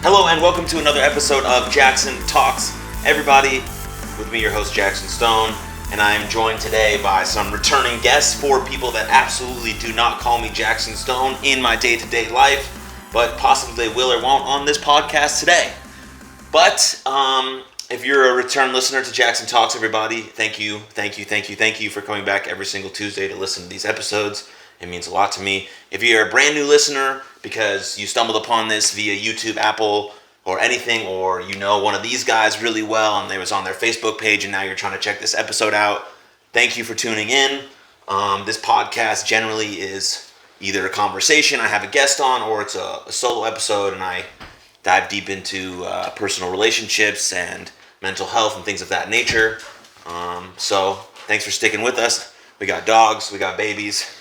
Hello and welcome to another episode of Jaxon Talks. Everybody, with me, your host Jaxon Stone, and I am joined today by some returning guests, 4 people that absolutely do not call me Jaxon Stone in my day-to-day life, but possibly they will or won't on this podcast today. But if you're a return listener to Jaxon Talks, everybody, thank you for coming back every single Tuesday to listen to these episodes. It means a lot to me. If you're a brand new listener because you stumbled upon this via YouTube, Apple, or anything, or you know one of these guys really well and they was on their Facebook page and now you're trying to check this episode out, thank you for tuning in. This podcast generally is either a conversation I have a guest on, or it's a solo episode and I dive deep into personal relationships and mental health and things of that nature. So thanks for sticking with us. We got dogs, we got babies.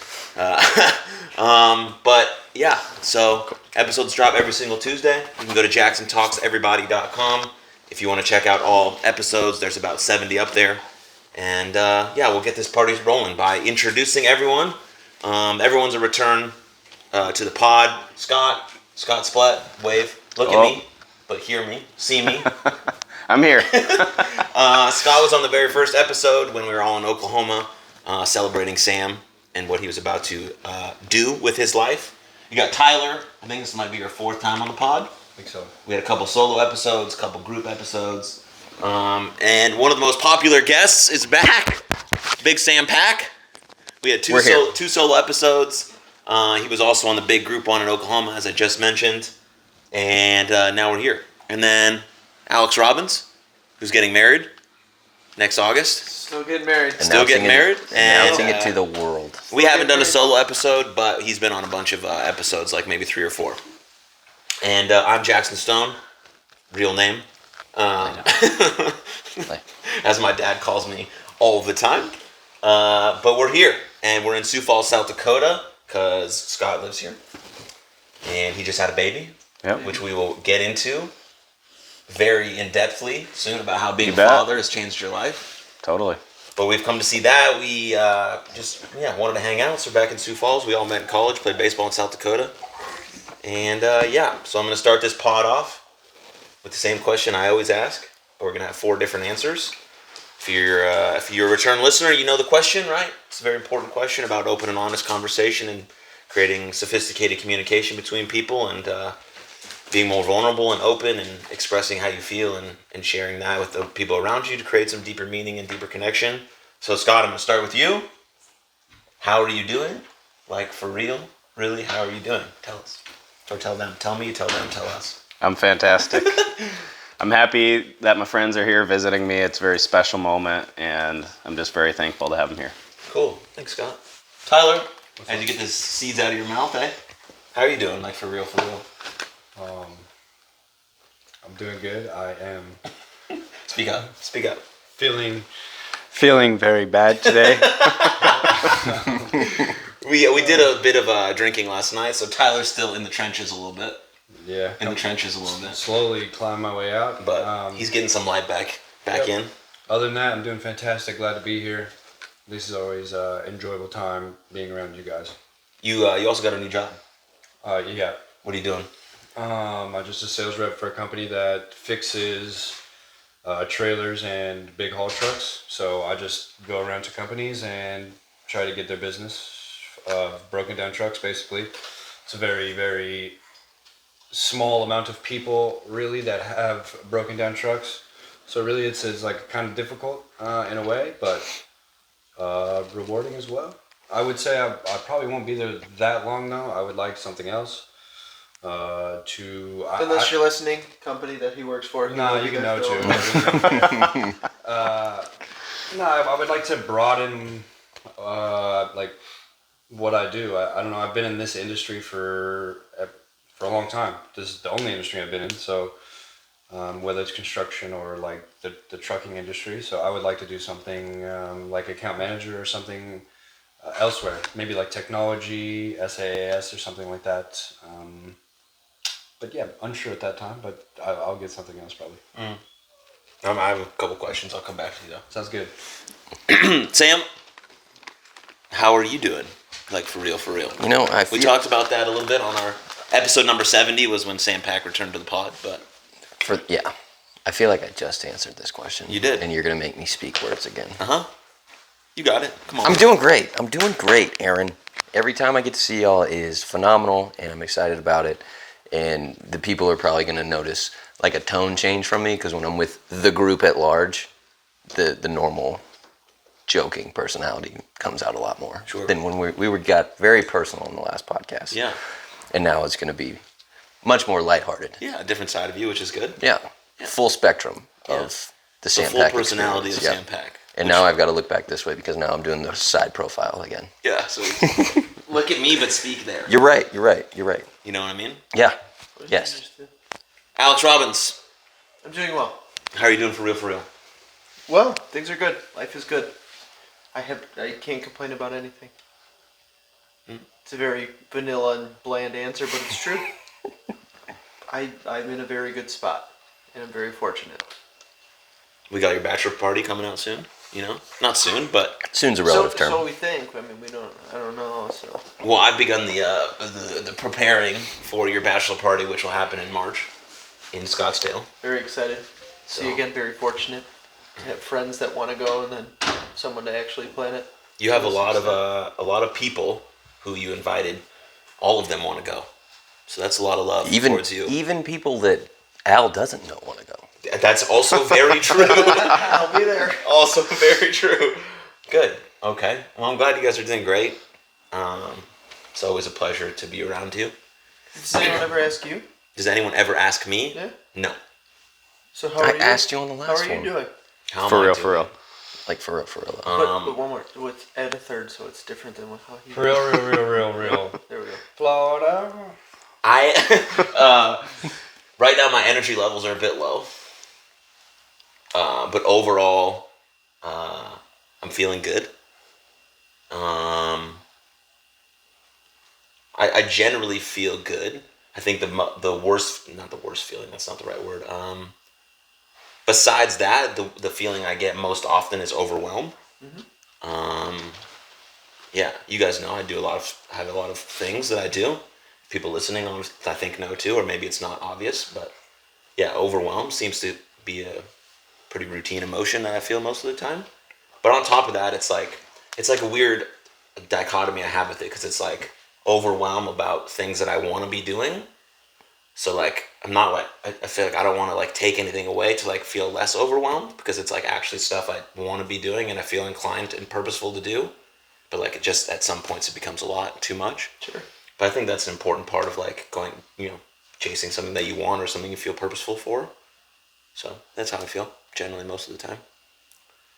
But yeah, so episodes drop every single Tuesday. You can go to jaxontalkseverybody.com if you want to check out all episodes. There's about 70 up there. And we'll get this party rolling by introducing everyone. Everyone's a return to the pod. Scott Splett, wave. Look at me, but hear me, see me. I'm here. Scott was on the very first episode when we were all in Oklahoma celebrating Sam and what he was about to do with his life. You got Tyler. I think this might be your 4th time on the pod. I think so. We had a couple solo episodes, a couple group episodes. And one of the most popular guests is back. Big Sam Pack. We had two solo episodes. He was also on the big group one in Oklahoma, as I just mentioned. And now we're here. And then Alex Robbins, who's getting married next August. Still getting married. Announcing it to the world. We haven't done a solo episode, but he's been on a bunch of episodes, like maybe 3 or 4. And I'm Jaxon Stone, real name. As my dad calls me all the time. But we're here, and we're in Sioux Falls, South Dakota, because Scott lives here. And he just had a baby, which we will get into very in-depthly soon about how being a father has changed your life. Totally. But we've come to see that. We just wanted to hang out. So we're back in Sioux Falls. We all met in college, played baseball in South Dakota. And so I'm going to start this pod off with the same question I always ask. We're going to have 4 different answers. If you're a return listener, you know the question, right? It's a very important question about open and honest conversation and creating sophisticated communication between people and being more vulnerable and open and expressing how you feel and sharing that with the people around you to create some deeper meaning and deeper connection. So Scott, I'm going to start with you. How are you doing? Like, for real? Really, how are you doing? Tell us. Or tell them. Tell me, tell them, tell us. I'm fantastic. I'm happy that my friends are here visiting me. It's a very special moment, and I'm just very thankful to have them here. Cool. Thanks, Scott. Tyler, as you get the seeds out of your mouth, how are you doing? Like, for real, for real? I'm doing good. I am. Speak up. Feeling very bad today. We did a bit of drinking last night, so Tyler's still in the trenches a little bit. Yeah. In the trenches a little bit. Slowly climb my way out. But he's getting some light back in. Other than that, I'm doing fantastic. Glad to be here. This is always an enjoyable time being around you guys. You also got a new job. Yeah. What are you doing? I'm just a sales rep for a company that fixes trailers and big haul trucks. So I just go around to companies and try to get their business. Broken down trucks, basically. It's a very, very small amount of people, really, that have broken down trucks. So really, it's like kind of difficult in a way, but rewarding as well. I would say I probably won't be there that long, though. I would like something else. Unless you're listening, company that he works for. No, you can know too. I would like to broaden like what I do. I don't know. I've been in this industry for a long time. This is the only industry I've been in. So whether it's construction or like the trucking industry. So I would like to do something like account manager or something elsewhere. Maybe like technology, SaaS or something like that. But yeah, unsure at that time, but I'll get something else probably. I have a couple questions. I'll come back to you though. Sounds good. Sam, how are you doing? Like, for real, for real. You know, we talked about that a little bit on Episode number 70 was when Sam Pack returned to the pod, but I feel like I just answered this question. You did. And you're going to make me speak words again. You got it. Come on. I'm doing great, Aaron. Every time I get to see y'all is phenomenal, and I'm excited about it. And the people are probably going to notice like a tone change from me, because when I'm with the group at large, the normal joking personality comes out a lot more than when we got very personal in the last podcast. Yeah. And now it's going to be much more lighthearted. Yeah, a different side of you, which is good. Yeah. Full spectrum of the Sam full Pack personality of experience. Sam Pack. And now I've got to look back this way, because now I'm doing the side profile again. Yeah, so look at me but speak there. You're right. You know what I mean? Yeah. Yes. Alex Robbins, I'm doing well. how are you doing for real? Well, things are good. Life is good. I can't complain about anything. It's a very vanilla and bland answer, but it's true. I'm in a very good spot, and I'm very fortunate. We got your bachelor party coming out soon, you know? Not soon, but... Soon's a relative term. So we think. I mean, I don't know, so... Well, I've begun the preparing for your bachelor party, which will happen in March in Scottsdale. Very excited. See you again, very fortunate. I have friends that want to go, and then someone to actually plan it. You have a lot of people who you invited. All of them want to go. So that's a lot of love towards you. Even people that Al doesn't know want to go. That's also very true. I'll be there. Also very true. Good. Okay. Well, I'm glad you guys are doing great. It's always a pleasure to be around you. Does anyone ever ask you? Does anyone ever ask me? Yeah. No. So how are you? I asked you on the last one. How are you doing? How am For I real, doing? for real. Like for real. But one more. With add a third, so it's different than how he. Real. There we go. Florida. Right now my energy levels are a bit low. But overall, I'm feeling good. I generally feel good. I think not the worst feeling, that's not the right word. Besides that, the feeling I get most often is overwhelmed. Yeah, you guys know I have a lot of things that I do. People listening, I think, know too, or maybe it's not obvious, but yeah, overwhelmed seems to be a pretty routine emotion that I feel most of the time. But on top of that, it's like a weird dichotomy I have with it, because it's like overwhelmed about things that I want to be doing. So like I'm not like I feel like I don't want to like take anything away to like feel less overwhelmed, because it's like actually stuff I want to be doing and I feel inclined and purposeful to do. But like it just at some points it becomes a lot too much. Sure. But I think that's an important part of like going, chasing something that you want or something you feel purposeful for. So that's how I feel generally most of the time.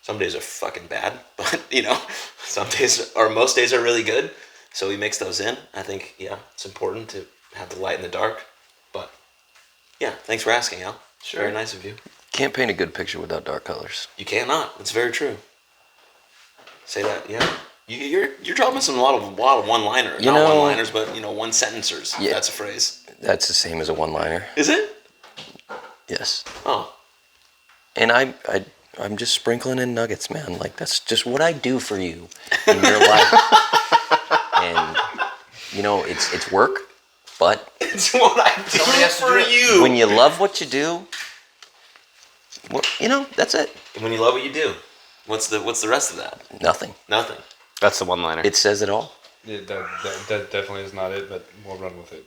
Some days are fucking bad, but some days or most days are really good. So we mix those in. I think, it's important to have the light in the dark. But yeah, thanks for asking, Al. Sure. Very nice of you. Can't paint a good picture without dark colors. You cannot. It's very true. Say that, yeah. You're dropping a lot of one-liners. Not one-liners, but one-sentencers. Yeah. That's a phrase. That's the same as a one-liner. Is it? Yes. Oh. And I'm just sprinkling in nuggets, man. Like that's just what I do for you in your life. And it's work, but It's what I do for you. when you love what you do, that's it. When you love what you do, what's the rest of that? Nothing. Nothing. That's the one-liner. It says it all. Yeah, that definitely is not it, but we'll run with it.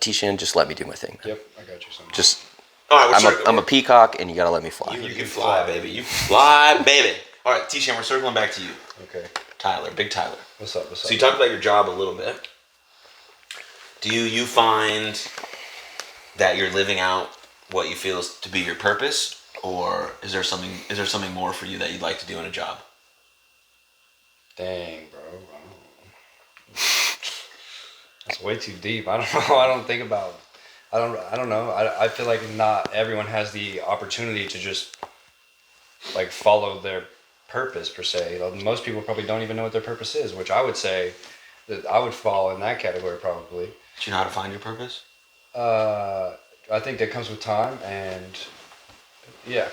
T-Shan, just let me do my thing, man. Yep, I got you, son. Just All right, I'm a peacock, and you gotta let me fly. You can fly, baby. You fly, baby. All right, T-Shan, we're circling back to you. Okay. Tyler, Big Tyler. What's up? So you talked about your job a little bit. Do you find that you're living out what you feel is to be your purpose, or is there something more for you that you'd like to do in a job? Dang, bro. That's way too deep. I don't know. I don't know. I feel like not everyone has the opportunity to just like follow their purpose per se. Most people probably don't even know what their purpose is, which I would say that I would fall in that category probably. Do you know how to find your purpose? I think that comes with time and yeah,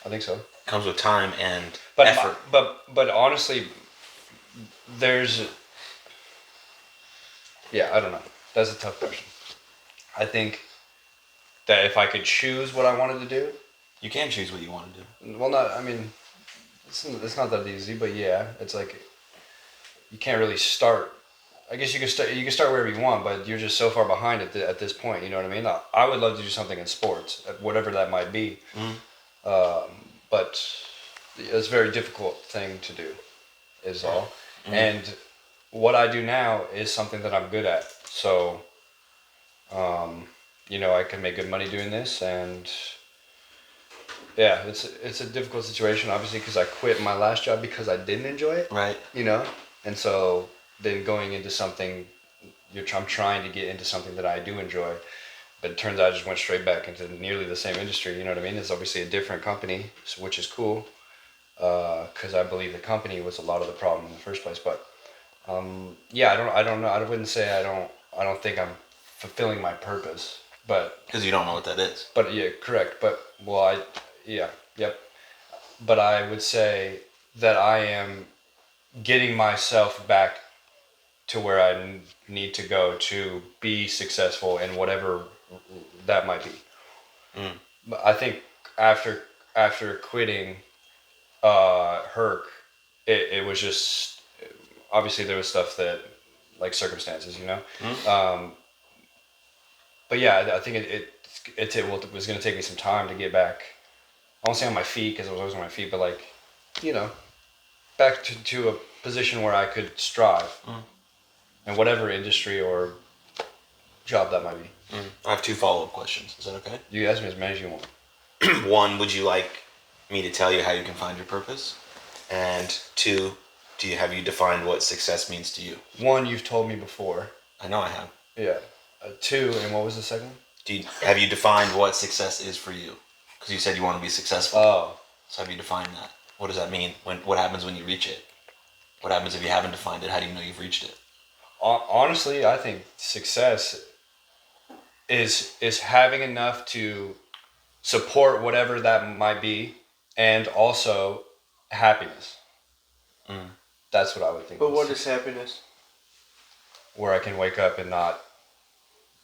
I think so. Comes with time and But effort. but honestly, I don't know. That's a tough question. I think that if I could choose what I wanted to do, You can choose what you want to do. well, not. I mean, it's not that easy, but yeah, it's like you can't really start. I guess you can start. You can start wherever you want, but you're just so far behind at this point. You know what I mean? I would love to do something in sports, whatever that might be. But it's a very difficult thing to do, is all. And what I do now is something that I'm good at. So, I can make good money doing this, and yeah, it's a difficult situation, obviously, because I quit my last job because I didn't enjoy it. Right. And so then going into something, I'm trying to get into something that I do enjoy, but it turns out I just went straight back into nearly the same industry. You know what I mean? It's obviously a different company, which is cool, because I believe the company was a lot of the problem in the first place. But yeah, I don't know. I wouldn't say I don't think I'm fulfilling my purpose, but Because you don't know what that is. but yeah, correct. But yep. But I would say that I am getting myself back to where I need to go to be successful in whatever that might be. But I think after quitting Herc, it was just, obviously there was stuff that, like circumstances, but yeah, I think it was going to take me some time to get back. I won't say on my feet, because I was always on my feet, but like, back to a position where I could strive in whatever industry or job that might be. I have 2 follow-up questions. Is that okay? You ask me as many as you want. 1, would you like me to tell you how you can find your purpose? And 2, have you defined what success means to you? 1, you've told me before. I know I have. Yeah. 2, and what was the second one? Have you defined what success is for you? Because you said you want to be successful. Oh. So have you defined that? What does that mean? What happens when you reach it? What happens if you haven't defined it? How do you know you've reached it? Honestly, I think success is having enough to support whatever that might be, and also happiness. That's what I would think. But what is happiness? Where I can wake up and not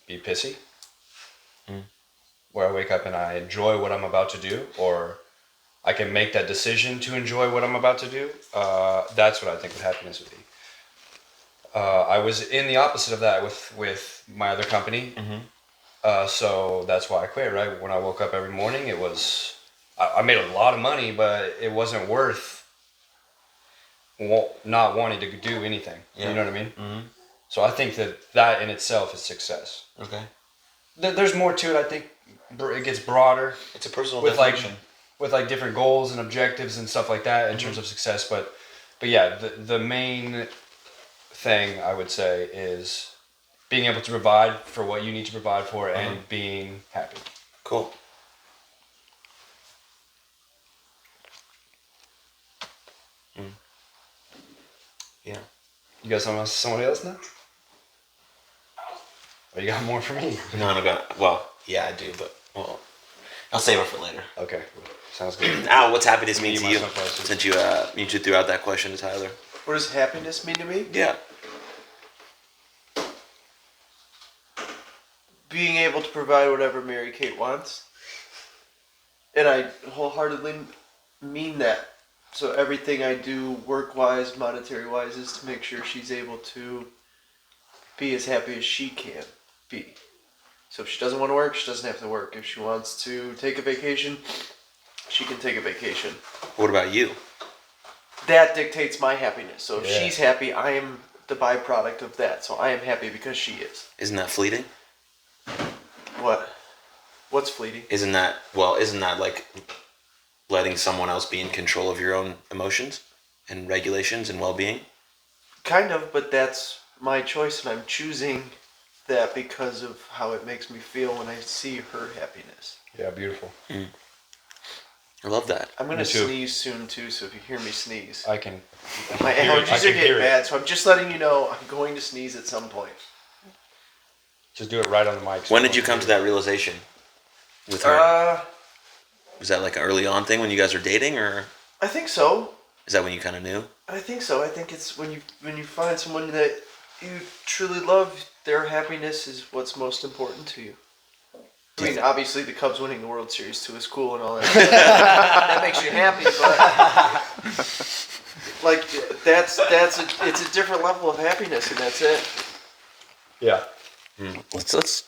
be pissy. Where I wake up and I enjoy what I'm about to do, or I can make that decision to enjoy what I'm about to do. That's what I think what happiness would be. I was in the opposite of that with my other company. So that's why I quit, right? When I woke up every morning, I made a lot of money, but it wasn't worth not wanting to do anything. Yeah. You know what I mean? So I think that in itself is success. Okay. There's more to it. I think it gets broader. It's a personal with definition. With different goals and objectives and stuff like that in terms of success. But yeah, the main thing I would say is being able to provide for what you need to provide for and being happy. Cool. Yeah. You got somebody else now? Or you got more for me? No, I'm gonna. Well, yeah, I do, but I'll save it for later. Okay, sounds good. Al, what's happiness mean to you? myself first. Since you threw out that question to Tyler. What does happiness mean to me? Yeah. Being able to provide whatever Mary Kate wants. And I wholeheartedly mean that. So everything I do, work-wise, monetary-wise, is to make sure she's able to be as happy as she can be. So if she doesn't want to work, she doesn't have to work. If she wants to take a vacation, she can take a vacation. What about you? That dictates my happiness. So if Yeah. she's happy, I am the byproduct of that. So I am happy because she is. Isn't that fleeting? What? What's fleeting? Isn't that like letting someone else be in control of your own emotions and regulations and well-being? Kind of, but that's my choice, and I'm choosing that because of how it makes me feel when I see her happiness. Yeah, beautiful. I love that. I'm going to Me too. sneeze soon, too, so if you hear me sneeze. I can. My hear it. I allergies can are hear getting it. bad, so I'm just letting you know I'm going to sneeze at some point. Just do it right on the mic. When did you come to that realization with her? Was that like an early on thing when you guys were dating, or I think so. is that when you kind of knew? I think so. I think it's when you find someone that you truly love, their happiness is what's most important to you. I mean, obviously the Cubs winning the World Series too is cool and all that. That makes you happy, but like it's a different level of happiness, and that's it. Yeah. Let's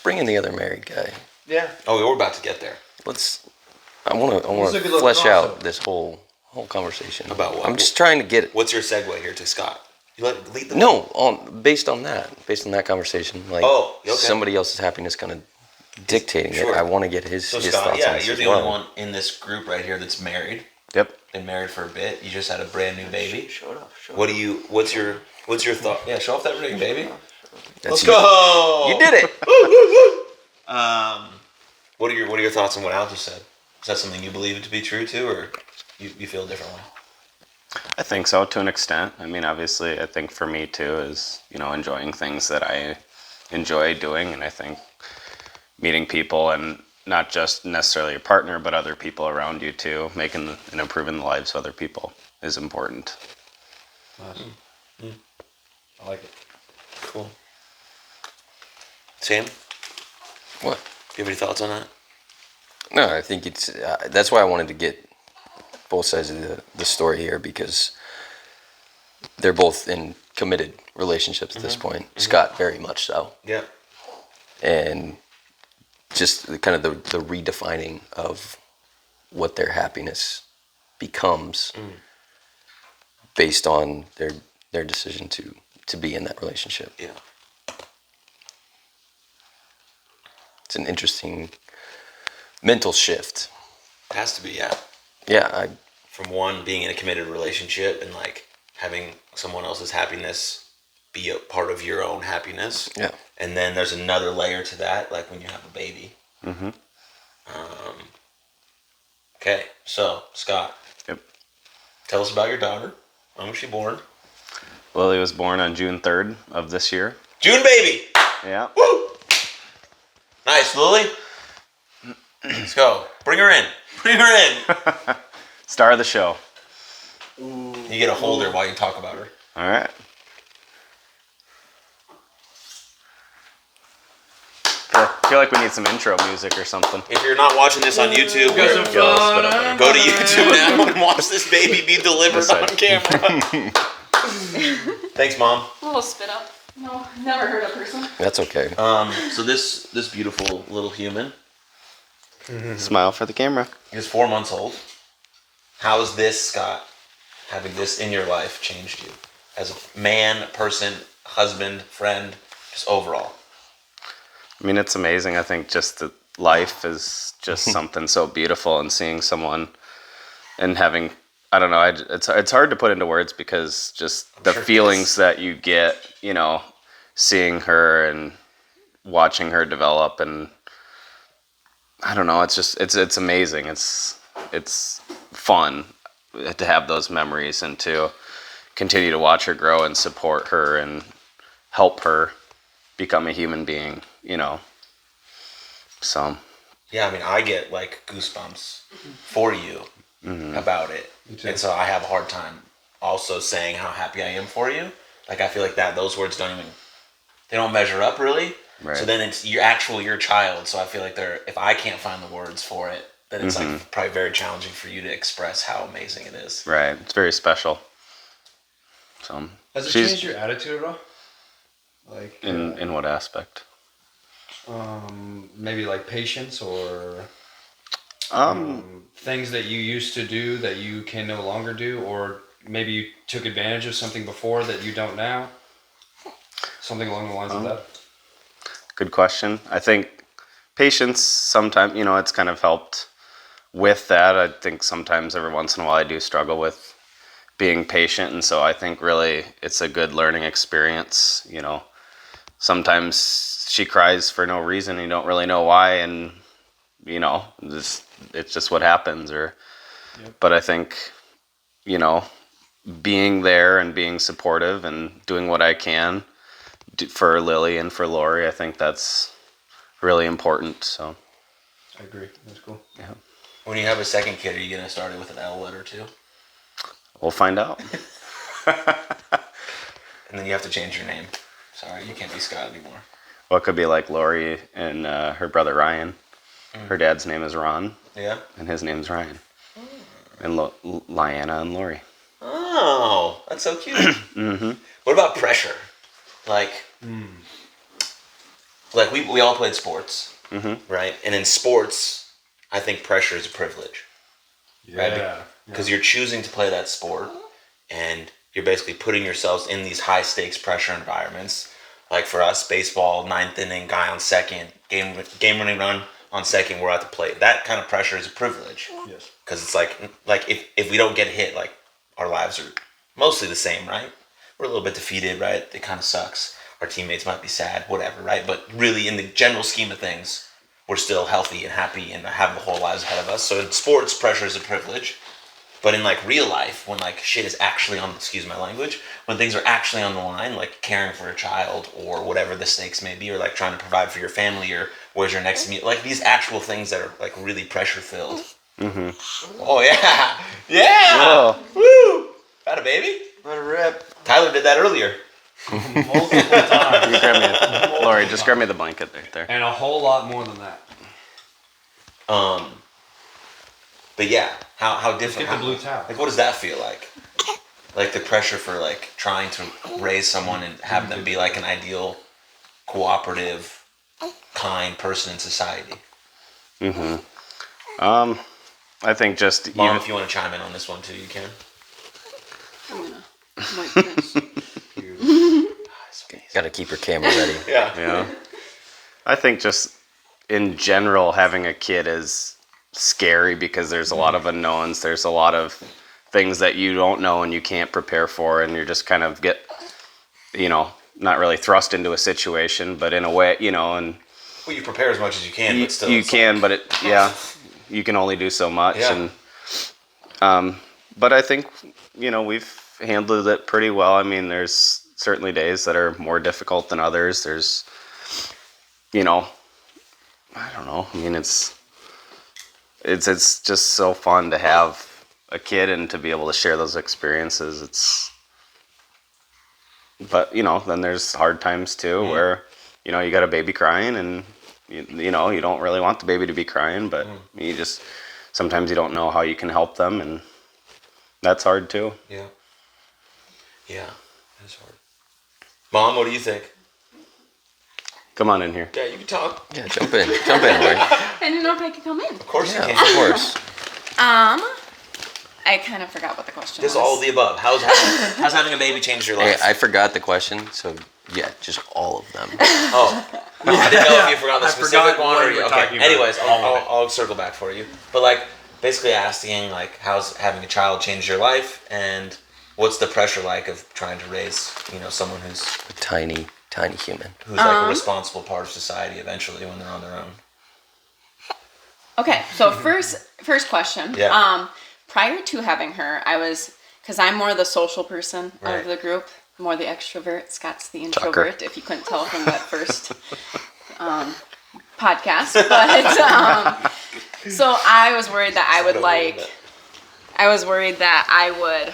bring in the other married guy. Yeah. Oh, we're about to get there. I want This is a to good little flesh out crossover. this whole conversation. About what? I'm just trying to get What's your segue here to Scott? You lead the based on that conversation, like okay. somebody else's happiness kind of dictating Sure. it. I want to get his So his Scott, thoughts on this you're as the well. only one in this group right here that's married. Yep. Been married for a bit. You just had a brand new baby. Show it off. What's your thought? Yeah, show off that ring, baby. That's Let's go. You did it. What are your thoughts on what Al just said? Is that something you believe to be true too, or you feel differently? I think so, to an extent. I mean, obviously, I think for me too is, enjoying things that I enjoy doing, and I think meeting people, and not just necessarily your partner, but other people around you too, making and improving the lives of other people is important. Nice. I like it. Cool. Sam, What? do you have any thoughts on that? No, I think it's that's why I wanted to get both sides of the story here, because they're both in committed relationships at this point. Scott very much so, Yeah. and just kind of the redefining of what their happiness becomes based on their decision to be in that relationship. Yeah. It's an interesting mental shift. It has to be, yeah. Yeah, From one, being in a committed relationship and like having someone else's happiness be a part of your own happiness. yeah. And then there's another layer to that, like when you have a baby. Mm-hmm. Okay, so Scott, Yep. tell us about your daughter. When was she born? Lily was born on June 3rd of this year. June baby. Yeah. Woo! Nice, Lily. Let's go. Bring her in. Bring her in. Star of the show. You get to hold her while you talk about her. All right. I feel like we need some intro music or something. If you're not watching this on YouTube, go to YouTube now and watch this baby be delivered This on side. camera. Thanks, Mom. A little spit up. No, never heard a person. That's okay. So this beautiful little human Smile for the camera. is 4 months old. How has this, Scott, having this in your life changed you? As a man, person, husband, friend, just overall. I mean, it's amazing. I think just that life is just something so beautiful, and seeing someone and having, I don't know, it's hard to put into words, because just the sure it feelings is. that you get, seeing her and watching her develop, and I don't know, it's amazing. It's fun to have those memories and to continue to watch her grow and support her and help her become a human being, So, Yeah, I mean, I get like goosebumps for you about it. And so I have a hard time also saying how happy I am for you. Like, I feel like those words they don't measure up really. Right. So then it's your child. So I feel like if I can't find the words for it, then it's like probably very challenging for you to express how amazing it is. right, it's very special. So, Has it she's changed your attitude at all? Like in what aspect? maybe like patience or things that you used to do that you can no longer do, or maybe you took advantage of something before that you don't now. Something along the lines of that. Good question. I think patience sometimes, it's kind of helped with that. I think sometimes every once in a while I do struggle with being patient, and so I think really it's a good learning experience. Sometimes she cries for no reason, and you don't really know why, and it's just what happens. But I think being there and being supportive and doing what I can for Lily and for Lori, I think that's really important. So I agree. That's cool. yeah, When you have a second kid, are you going to start it with an L letter too? we'll find out. and then you have to change your name. Sorry, you can't be Scott anymore. Well, it could be like Lori and her brother Ryan. Her dad's name is Ron. Yeah. And his name's Ryan. And Lyanna and Lori. Oh, that's so cute. Mm-hmm. What about pressure? Like we all played sports, right? And in sports, I think pressure is a privilege. Right? Yeah. Because you're choosing to play that sport, and you're basically putting yourselves in these high stakes pressure environments. Like for us, baseball, 9th inning, guy on second, game winning run on second, we're at the plate. That kind of pressure is a privilege. Yes. Because it's like if we don't get hit, like our lives are mostly the same, right? We're a little bit defeated, right? It kind of sucks. Our teammates might be sad, whatever, right? But really, in the general scheme of things, we're still healthy and happy and have the whole lives ahead of us. So in sports, pressure is a privilege. But in like real life, when like shit is actually on, excuse my language, when things are actually on the line, like caring for a child or whatever the stakes may be, or like trying to provide for your family, or where's your next meal, like these actual things that are like really pressure filled. Mm-hmm. Oh yeah, yeah. Whoa. Woo! Got a baby? Let it rip. Tyler did that earlier. Multiple times. You grab me, Lori, just grab me the blanket right there. And a whole lot more than that. But yeah, how different? Get the blue towel. Like, what does that feel like? Like the pressure for like trying to raise someone and have them be like an ideal, cooperative, kind person in society. I think just Mom, if you want to chime in on this one too, you can. I'm gonna wipe this. Got to keep your camera ready. Yeah. I think just in general having a kid is scary because there's a lot of unknowns. There's a lot of things that you don't know and you can't prepare for, and you're just kind of not really thrust into a situation, but in a way, and Well, you prepare as much as you can, but still. you can, but you can only do so much. Yeah. And but I think we've handled it pretty well. I mean, there's certainly days that are more difficult than others. There's I don't know. I mean, it's just so fun to have a kid and to be able to share those experiences. But then there's hard times too, where you got a baby crying, and you don't really want the baby to be crying, but sometimes you don't know how you can help them, and that's hard too. Yeah. Yeah, that's hard. Mom, what do you think? Come on in here. Yeah, you can talk. Yeah, jump in, Lori. I didn't know if I could come in. Of course Yeah, you of can. course. I kind of forgot what the question Just was. all of the above. How's having a baby changed your Hey, life? I forgot the question, so yeah, just all of them. Oh, I didn't know if you forgot the specific one what or you were okay. talking about. Anyways, All of it. I'll circle back for you. But like basically asking like how's having a child changed your life, and what's the pressure like of trying to raise someone who's A tiny human. like a responsible part of society eventually when they're on their own. Okay, so first question. Yeah. Prior to having her, because I'm more the social person Right. of the group, more the extrovert. Scott's the introvert, if you couldn't tell from that first podcast. But so I was worried that I would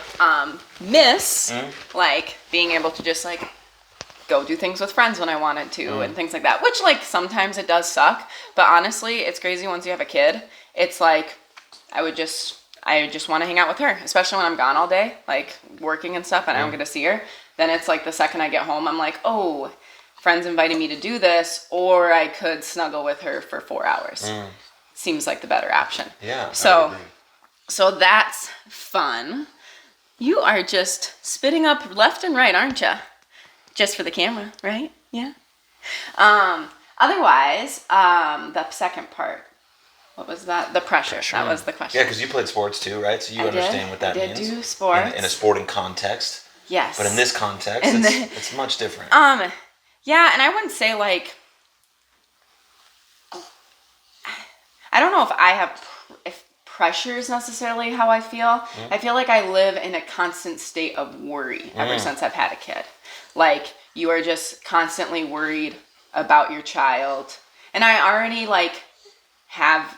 miss like being able to just like go do things with friends when I wanted to and things like that, which like sometimes it does suck, but honestly it's crazy once you have a kid. It's like I just want to hang out with her, especially when I'm gone all day, like working and stuff, and I don't get to see her. Then it's like the second I get home, I'm like, oh, friends invited me to do this, or I could snuggle with her for 4 hours. Seems like the better option. Yeah. So that's fun. You are just spitting up left and right, aren't you? Just for the camera, right? Yeah. Otherwise, the second part. What was that? The pressure. That was the question. Yeah, because you played sports too, right? So you understand what that means. I did do sports. In a sporting context. Yes. But in this context, it's much different. Yeah, and I wouldn't say like, I don't know if pressure is necessarily how I feel. I feel like I live in a constant state of worry ever since I've had a kid. Like, you are just constantly worried about your child. And I already like have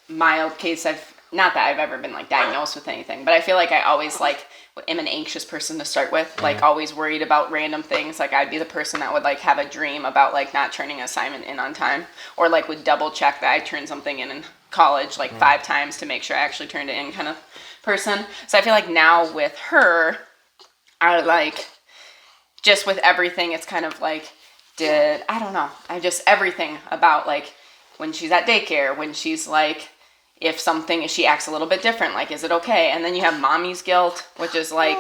mild case not that I've ever been like diagnosed with anything, but I feel like I always like am an anxious person to start with, like always worried about random things. Like I'd be the person that would like have a dream about like not turning an assignment in on time, or like would double check that I turned something in college like 5 times to make sure I actually turned it in kind of person. So I feel like now with her, I like just with everything, it's kind of like I don't know. I just everything about like when she's at daycare, when she's like, if she acts a little bit different, like, is it okay? And then you have mommy's guilt, which is like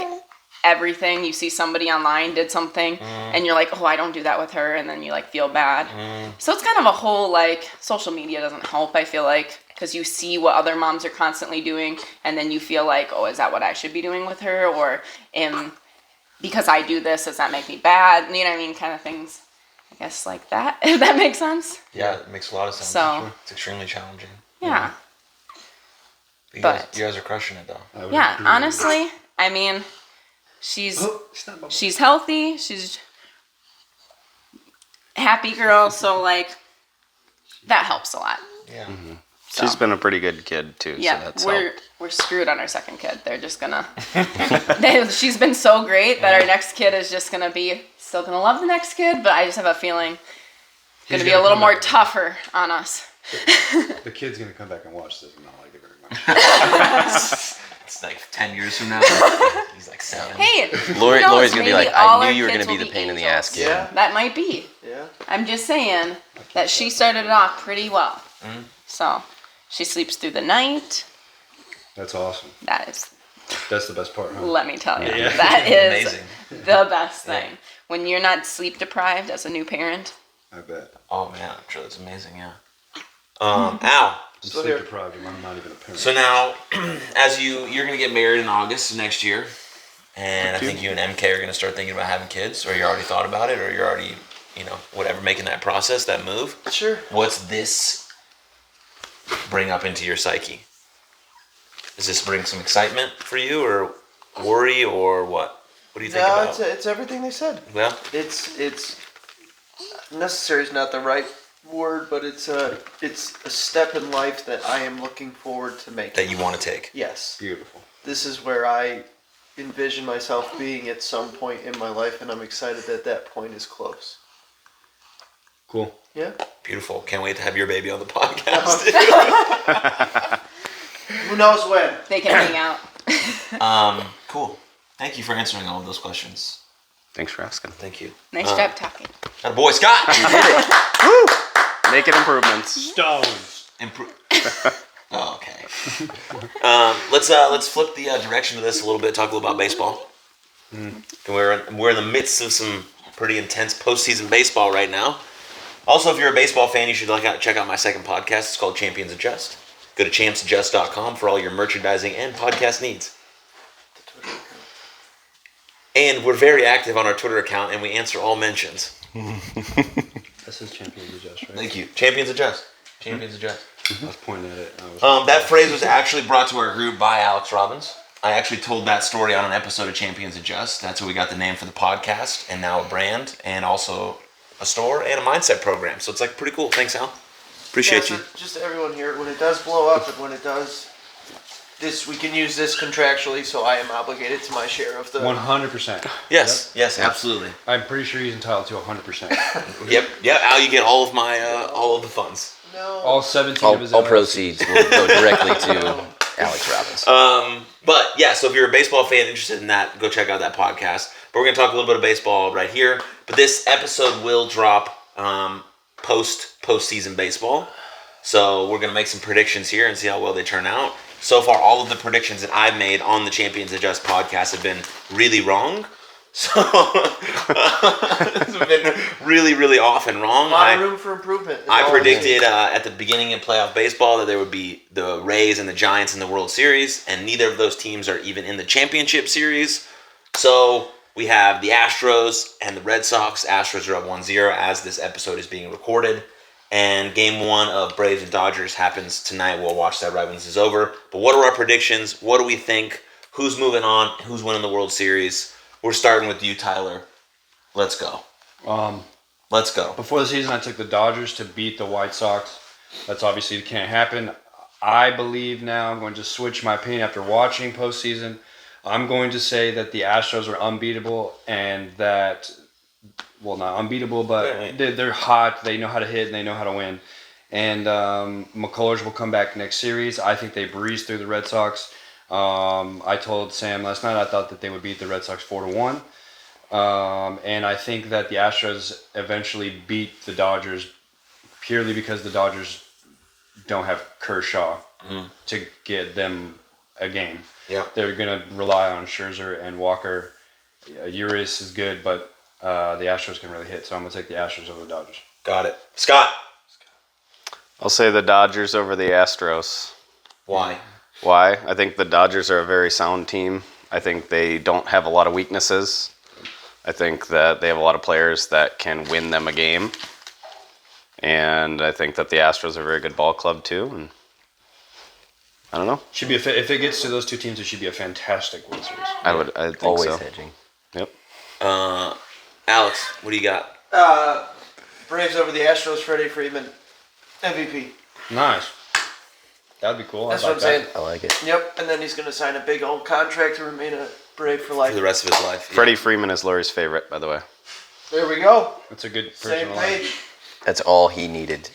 everything. You see somebody online did something and you're like, oh, I don't do that with her. And then you like feel bad. So it's kind of a whole like social media doesn't help, I feel like, because you see what other moms are constantly doing. And then you feel like, oh, is that what I should be doing with her? Or because I do this, does that make me bad? You know what I mean? Kind of things. I guess like that, if that makes sense. Yeah, it makes a lot of sense. So it's extremely challenging. Yeah. You But guys are crushing it though. yeah, honestly, I mean, she's healthy, she's happy girl, so like that helps a lot. Yeah. So, She's been a pretty good kid too. yeah, so that's we're screwed on our second kid. They're just gonna. She's been so great that our next kid is just gonna be still gonna love the next kid, but I just have a feeling gonna be a little more tougher on us. The kid's gonna come back and watch this and not like it very much. It's like 10 years from now. He's like 7. Hey, Lori's gonna be maybe like, all I our knew you were kids gonna be will the pain in the angels. ass kid. Yeah. That might be. Yeah. I'm just saying that she started it off pretty well. So she sleeps through the night. That's awesome. That's the best part, huh? let me tell you, that is Amazing. the best thing. When you're not sleep deprived as a new parent. I bet. Oh man, I'm sure that's amazing. Yeah. Al. I'm Still sleep here. deprived and I'm not even a parent. So now, as you're gonna get married in August of next year, and I think you and MK are gonna start thinking about having kids, or you already thought about it, or you're already, whatever, making that process, that move. Sure. What's this bring up into your psyche? Does this bring some excitement for you, or worry, or what? What do you think No, about? it's everything they said. Well, It's necessary is not the right word, but it's a step in life that I am looking forward to making. that you want to take. Yes. Beautiful. This is where I envision myself being at some point in my life, and I'm excited that that point is close. Cool. Yeah. Beautiful. Can't wait to have your baby on the podcast. Who knows when? They can hang out. Cool. Thank you for answering all of those questions. Thanks for asking. Thank you. Nice job talking. Boy, Scott. Making improvements. Stones. Oh, okay. Let's flip the direction of this a little bit. Talk a little about baseball. We're in the midst of some pretty intense postseason baseball right now. Also, if you're a baseball fan, you should check out my second podcast. It's called Champions Adjust. Go to champsadjust.com for all your merchandising and podcast needs. And we're very active on our Twitter account, and we answer all mentions. This is Champions Adjust, right? Thank you. Champions Adjust. Champions Adjust. I was pointing at it. That phrase was actually brought to our group by Alex Robbins. I actually told that story on an episode of Champions Adjust. That's how we got the name for the podcast, and now a brand, and also a store and a mindset program. So it's pretty cool. Thanks, Al. Appreciate you. So just to everyone here, when it does blow up and when it does, we can use this contractually, so I am obligated to my share of the. 100%. Yes, absolutely. I'm pretty sure he's entitled to 100%. Yep. Al, you get all of my all of the funds. No. All 17 of his All LLCs. proceeds will go directly to Alex Robbins. But yeah, so if you're a baseball fan interested in that, go check out that podcast. But we're gonna talk a little bit of baseball right here. But this episode will drop postseason baseball. So we're gonna make some predictions here and see how well they turn out. So far, all of the predictions that I've made on the Champions Adjust podcast have been really wrong. So it's been really, really often wrong. A lot of room for improvement. I predicted at the beginning of playoff baseball that there would be the Rays and the Giants in the World Series, and neither of those teams are even in the championship series. So we have the Astros and the Red Sox. Astros are up 1-0 as this episode is being recorded. And game 1 of Braves and Dodgers happens tonight. We'll watch that right when this is over. But what are our predictions? What do we think? Who's moving on? Who's winning the World Series? We're starting with you, Tyler. Let's go. Let's go. Before the season, I took the Dodgers to beat the White Sox. That's obviously can't happen. I believe now, I'm going to switch my opinion after watching postseason. I'm going to say that the Astros are unbeatable and that, well, not unbeatable, but they're hot. They know how to hit and they know how to win. And McCullers will come back next series. I think they breeze through the Red Sox. I told Sam last night I thought that they would beat the Red Sox 4-1. And I think that the Astros eventually beat the Dodgers purely because the Dodgers don't have Kershaw to get them a game. Yeah. They're going to rely on Scherzer and Walker. Urias is good, but the Astros can really hit, so I'm going to take the Astros over the Dodgers. Got it. Scott. I'll say the Dodgers over the Astros. Why? Why? I think the Dodgers are a very sound team. I think they don't have a lot of weaknesses. I think that they have a lot of players that can win them a game. And I think that the Astros are a very good ball club too. And I don't know. Should be if it gets to those two teams, it should be a fantastic World Series. I think Always so. hedging. Yep. Alex, what do you got? Braves over the Astros. Freddie Freeman, MVP. Nice. That'd be cool. That's I'd what I'm saying. I like it. Yep, and then he's going to sign a big old contract to remain a Brave for life. For the rest of his life. Yeah. Freddie Freeman is Lori's favorite, by the way. There we go. That's a good Same personal line. page. That's all he needed.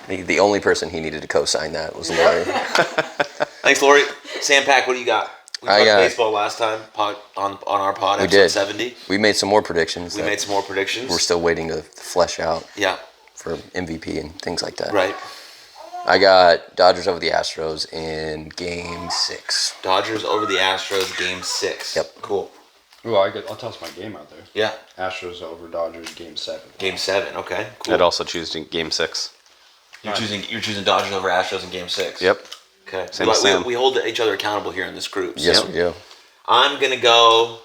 The only person he needed to co-sign that was Lori. Thanks, Lori. Sam Pack, what do you got? We I talked got- baseball last time on our pod, We episode did. 70. We made some more predictions. We that made some more predictions. We're still waiting to flesh out Yeah, for MVP and things like that. right. I got Dodgers over the Astros in Game 6. Dodgers over the Astros, Game 6. Yep. Cool. Ooh, I'll toss my game out there. Yeah, Astros over Dodgers, Game 7. Game 7. Okay, cool. I'd also choose Game 6. You're choosing Dodgers over Astros in Game 6. Yep. Okay. Same as Sam. We hold each other accountable here in this group. Yes, So we do. I'm gonna go.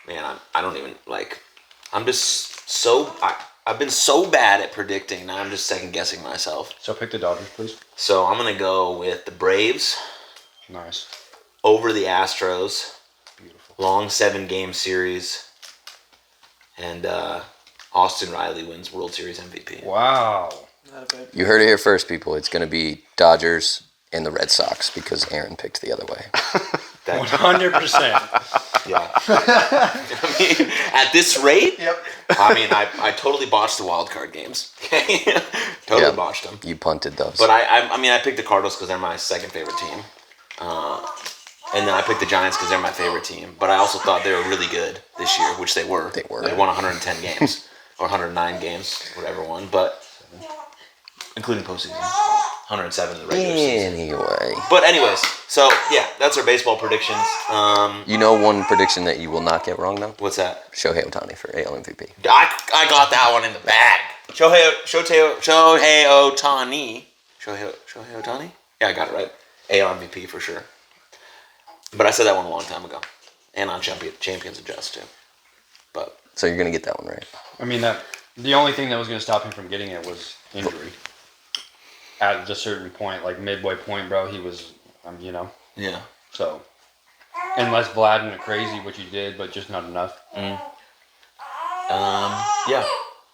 Man, I don't even like. I'm just so. I've been so bad at predicting. Now I'm just second guessing myself. So pick the Dodgers, please. So I'm gonna go with the Braves Nice. over the Astros. Beautiful. Long 7-game series. And Austin Riley wins World Series MVP. Wow. Not a bad. You heard it here first, people. It's going to be Dodgers and the Red Sox because Aaron picked the other way. 100%. Yeah. I mean, at this rate, Yep. I mean, I totally botched the wild card games. Totally Yeah. botched them. You punted those. But I picked the Cardinals because they're my second favorite team. And then I picked the Giants because they're my favorite team. But I also thought they were really good this year, which they were. They were. They won 110 games or 109 games, whatever one. But including postseason, 107 in the regular season. Anyway. But anyways, so yeah, that's our baseball predictions. You know one prediction that you will not get wrong, though? What's that? Shohei Ohtani for AL MVP. I got that one in the bag. Shohei Ohtani. Shohei Ohtani? Yeah, I got it right. AL MVP for sure. But I said that one a long time ago. And on Champions Adjust too. But So you're going to get that one right. I mean, the only thing that was going to stop him from getting it was injury. At a certain point, like midway point, bro, he was, yeah. So, unless Vlad went crazy, which he did, but just not enough. Yeah.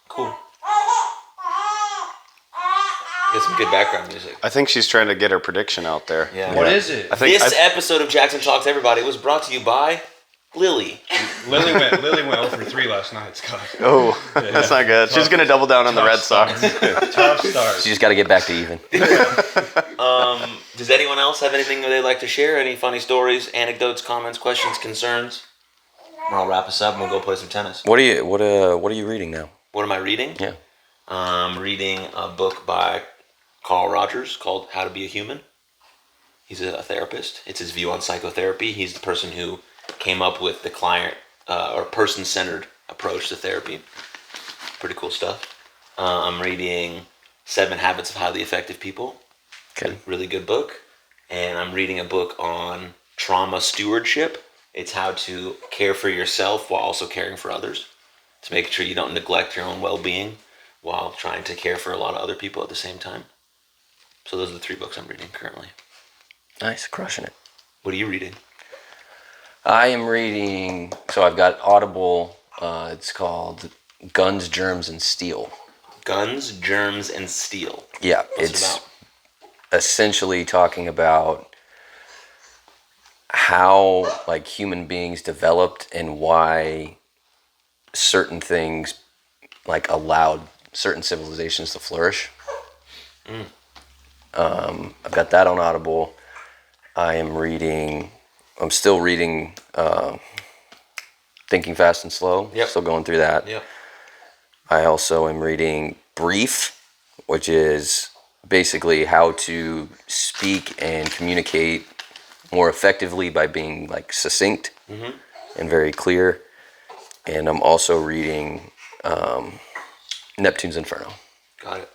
Cool. Get some good background music. I think she's trying to get her prediction out there. Yeah. What is it? I think This episode of Jaxon Talks Everybody was brought to you by Lily. Lily went 0 for 3 last night, Scott. Oh, that's not good. She's going to double down on the Red Sox. Tough start. You just got to get back to even. Does anyone else have anything that they'd like to share? Any funny stories, anecdotes, comments, questions, concerns? I'll wrap us up and we'll go play some tennis. What are you reading now? What am I reading? Yeah. I'm reading a book by Carl Rogers called How to Be a Human. He's a therapist. It's his view on psychotherapy. He's the person who came up with the client or person-centered approach to therapy. Pretty cool stuff. I'm reading 7 Habits of Highly Effective People. Okay. Really good book. And I'm reading a book on trauma stewardship. It's how to care for yourself while also caring for others. To make sure you don't neglect your own well-being while trying to care for a lot of other people at the same time. So those are the 3 books I'm reading currently. Nice, crushing it. What are you reading? I am reading, so I've got Audible, it's called Guns, Germs, and Steel. Guns, Germs, and Steel. Yeah, What's it it's about? essentially talking about how like human beings developed and why certain things like allowed certain civilizations to flourish. I've got that on Audible. I'm still reading Thinking Fast and Slow. Yep. Still going through that. Yep. I also am reading Brief, which is basically how to speak and communicate more effectively by being like succinct and very clear. And I'm also reading Neptune's Inferno. Got it.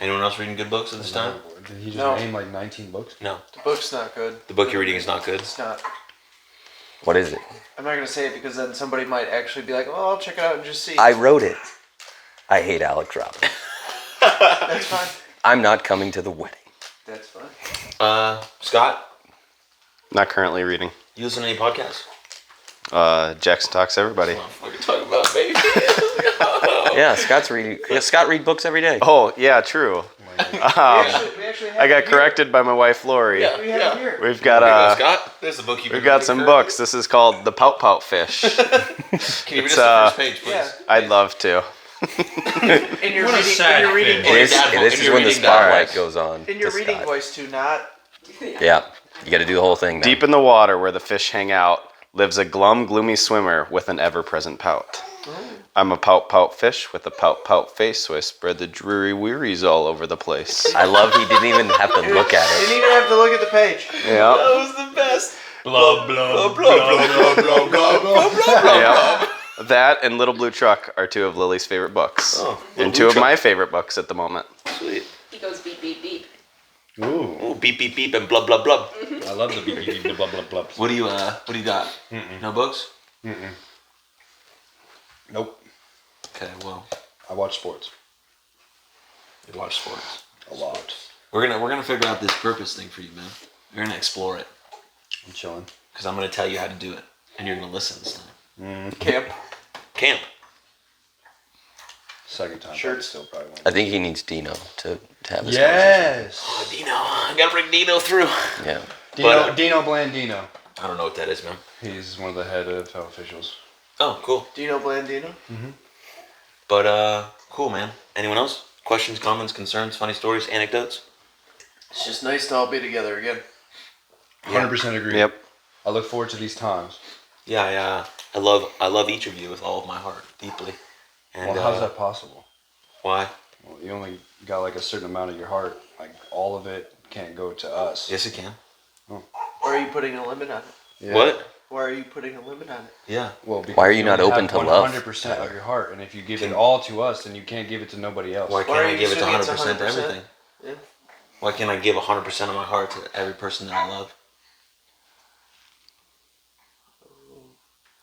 Anyone else reading good books at this time? Did he just No. name like 19 books? No. The book's not good. The book you're reading is not good. It's not. What is it? I'm not gonna say it because then somebody might actually be like, "Oh, I'll check it out and just see." I wrote it. I hate Alex Robin. That's fine. I'm not coming to the wedding. That's fine. Scott, Not currently reading. you listen to any podcasts? Jaxon Talks Everybody. What are you talking about, baby? Yeah, Scott's reading. Yeah, Scott read books every day. Oh, yeah, true. we actually have I got it corrected by my wife, Lori. Yeah. Here. We have it here. We've got Here you go, Scott. There's the book you've we've got some books. This is called The Pout Pout Fish. Can you read It's, us the first page, please? Yeah. I'd love to. In your What a reading, sad in your reading thing. This, dad book, this and is you're when the reading that. spotlight goes on. in your to reading Scott. voice too, not. Yeah, you got to do the whole thing now. Deep in the water where the fish hang out lives a glum, gloomy swimmer with an ever-present pout. I'm a pout fish with a pout face, so I spread the dreary wearies all over the place. I love he didn't even have to look at You it. didn't even have to look at the page. Yeah. That was the best. Blah, blah, blah, blah, blah, blah, blah. Yeah. That and Little Blue Truck are two of Lily's favorite books. Oh, And two of my favorite books at the moment. Sweet. He goes beep beep beep. Ooh, Ooh, beep beep beep and blub blub blub. I love the beep, beep, beep, blah, blah, blah. What do you got? No books? Nope. Okay, well, I watch sports you watch sports. a lot. We're gonna figure out this purpose thing for you, man. We're gonna explore it I'm chilling. because I'm gonna tell you how to do it, and you're gonna listen this time. Camp. Camp. Second time. Sure. but still probably won't. I think he needs Dino to have this conversation. Yes. Dino, I gotta bring Dino through. Yeah. Dino, Dino Blandino. I don't know what that is, man. He's one of the head of health officials. Oh, cool. Dino Blandino. But cool, man. Anyone else? Questions, comments, concerns, funny stories, anecdotes? It's just nice to all be together again. 100% agree. Yep. I look forward to these times. Yeah. I love each of you with all of my heart, deeply. And Well, how's that possible? why? Well, you only got like a certain amount of your heart. Like all of it can't go to us. Yes, it can. Why are you putting a limit on it? Yeah. What? Why are you putting a limit on it? Yeah. Well, because Why are you not only open have to love? 100% of your heart, and if you give it all to us, then you can't give it to nobody else. Why Why can't are I you give it to assuming it's 100% to 100%? everything? Yeah. Why can't I give 100% of my heart to every person that I love?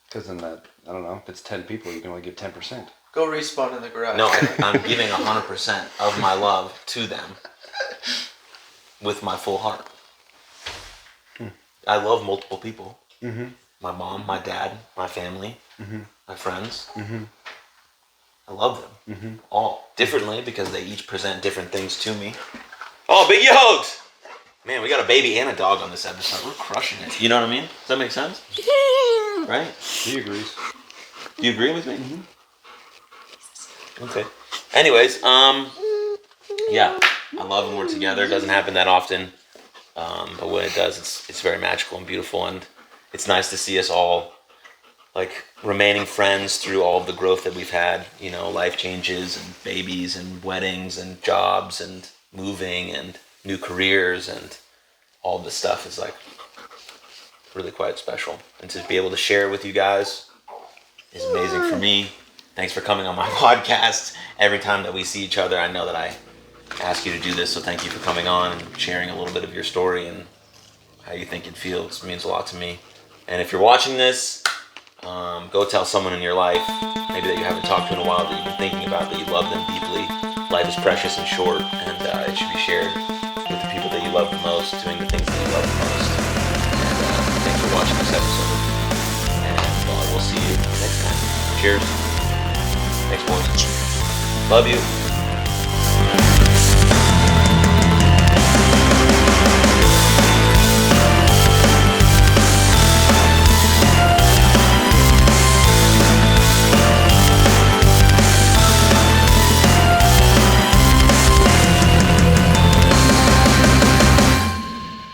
Because then that, I don't know, if it's 10 people, you can only give 10%. Go respawn in the garage. No, I'm giving 100% of my love to them with my full heart. I love multiple people. My mom, my dad, my family, my friends. I love them all differently because they each present different things to me. Oh, Biggie Hogs! Man, we got a baby and a dog on this episode. We're crushing it. You know what I mean? Does that make sense? Right? He agrees. Do you agree with me? Okay. Anyways, yeah, I love when we're together. It doesn't happen that often, but when it does, it's very magical and beautiful, and it's nice to see us all like remaining friends through all of the growth that we've had. You know, life changes and babies and weddings and jobs and moving and new careers and all this stuff is like really quite special, and to be able to share with you guys is amazing for me. Thanks for coming on my podcast. Every time that we see each other, I know that I ask you to do this, so thank you for coming on and sharing a little bit of your story and how you think it feels. It means a lot to me. And if you're watching this, go tell someone in your life, maybe that you haven't talked to in a while, that you've been thinking about, that you love them deeply. Life is precious and short, and it should be shared with the people that you love the most, doing the things that you love the most. And thanks for watching this episode. And we'll see you next time. Cheers. Thanks, boys. Love you.